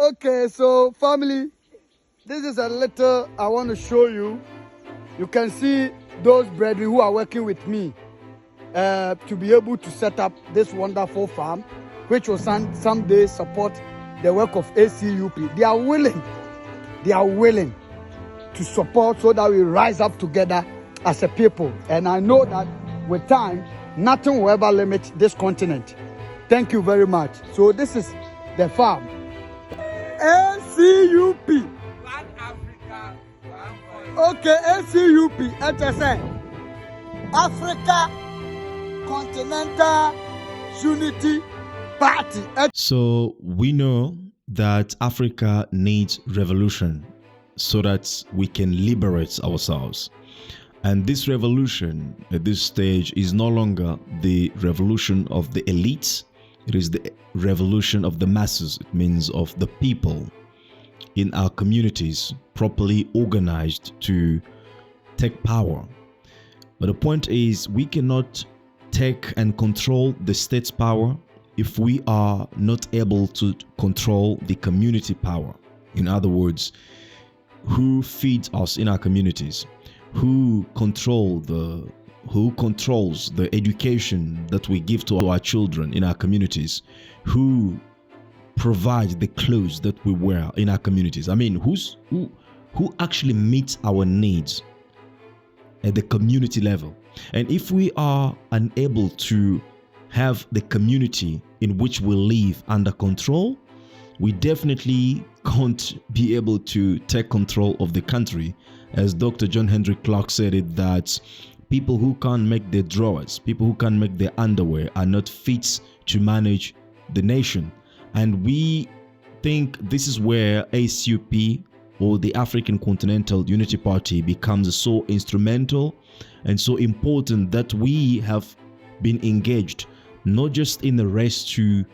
Okay, so family, this is a little I want to show you. You can see those brethren who are working with me to be able to set up this wonderful farm, which will someday support the work of ACUP. They are willing to support so that we rise up together as a people. And I know that with time, nothing will ever limit this continent. Thank you very much. So this is the farm. ACUP. One Africa, one voice. Okay, ACUP, HSN. Africa Continental Unity Party. So we know that Africa needs revolution so that we can liberate ourselves. And this revolution at this stage is no longer the revolution of the elites. It is the revolution of the masses. It means of the people in our communities properly organized to take power. But the point is, we cannot take and control the state's power if we are not able to control the community power. In other words, who feeds us in our communities, who controls the education that we give to our children in our communities, who provides the clothes that we wear in our communities. I mean, who actually meets our needs at the community level. And if we are unable to have the community in which we live under control, we definitely can't be able to take control of the country. As Dr. John Henry Clark said it, that people who can't make their drawers, people who can't make their underwear are not fit to manage the nation. And we think this is where ACUP, or the African Continental Unity Party, becomes so instrumental and so important, that we have been engaged not just in the race to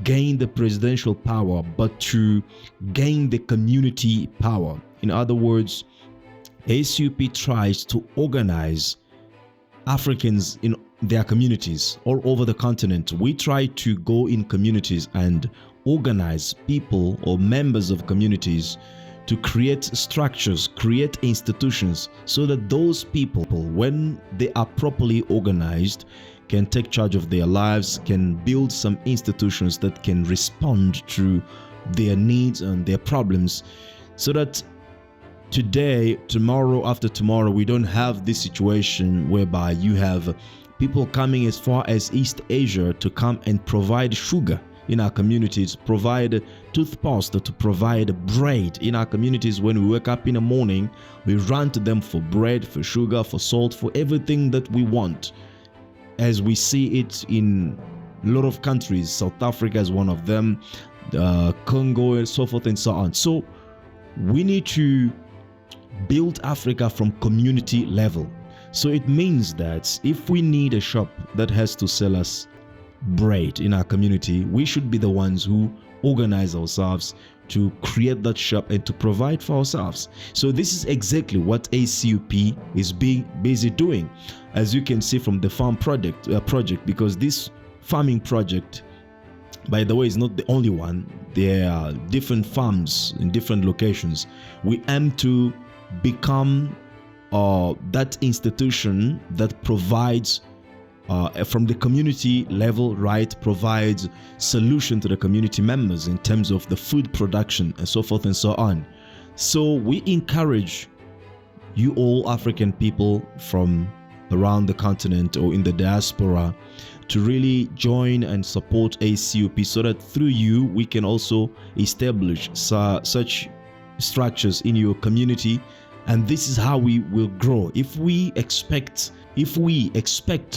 gain the presidential power, but to gain the community power. In other words, ACUP tries to organize Africans in their communities all over the continent. We try to go in communities and organize people or members of communities to create structures, create institutions, so that those people, when they are properly organized, can take charge of their lives, can build some institutions that can respond to their needs and their problems, so that today, tomorrow, after tomorrow, we don't have this situation whereby you have people coming as far as East Asia to come and provide sugar in our communities, provide toothpaste, to provide bread in our communities. When we wake up in the morning, we run to them for bread, for sugar, for salt, for everything that we want, as we see it in a lot of countries. South Africa is one of them, Congo, and so forth and so on. So we need to build Africa from community level. So it means that if we need a shop that has to sell us bread in our community, we should be the ones who organize ourselves to create that shop and to provide for ourselves. So this is exactly what ACUP is being busy doing, as you can see from the farm project, because this farming project, by the way, is not the only one. There are different farms in different locations. We aim to become that institution that provides from the community level, right, provides solution to the community members in terms of the food production and so forth and so on. So we encourage you all African people from around the continent or in the diaspora to really join and support ACUP, so that through you we can also establish such structures in your community. And this is how we will grow. If we expect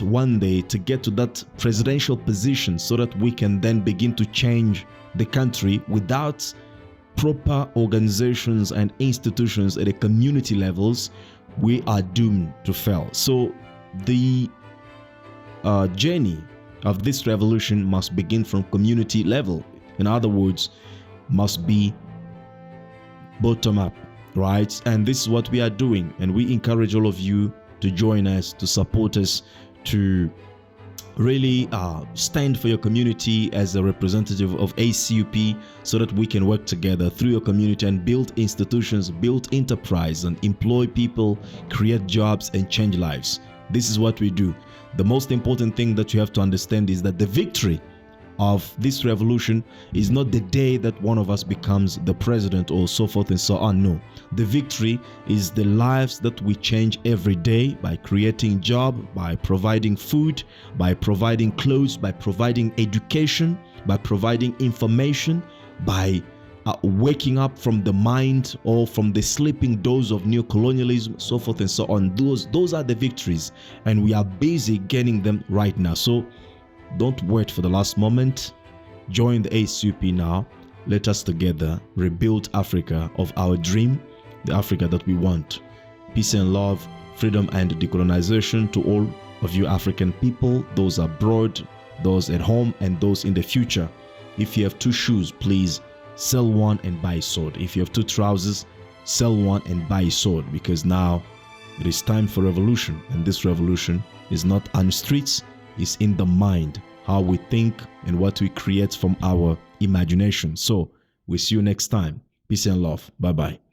one day to get to that presidential position, so that we can then begin to change the country, without proper organizations and institutions at the community levels, we are doomed to fail. So the journey of this revolution must begin from community level. In other words, must be bottom up, right? And this is what we are doing, and we encourage all of you to join us, to support us, to really stand for your community as a representative of ACUP, so that we can work together through your community and build institutions, build enterprise, and employ people, create jobs, and change lives. This is what we do. The most important thing that you have to understand is that the victory of this revolution is not the day that one of us becomes the president or so forth and so on. No, the victory is the lives that we change every day by creating job, by providing food, by providing clothes, by providing education, by providing information, by waking up from the mind or from the sleeping doze of neocolonialism, so forth and so on. Those are the victories, and we are busy getting them right now. So don't wait for the last moment. Join the ACUP now. Let us together rebuild Africa of our dream, the Africa that we want. Peace and love, freedom and decolonization to all of you African people, those abroad, those at home, and those in the future. If you have 2 shoes, please sell one and buy a sword. If you have 2 trousers, sell one and buy a sword, because now it is time for revolution, and this revolution is not on the streets. Is in the mind, how we think and what we create from our imagination. So we see you next time. Peace and love. Bye-bye.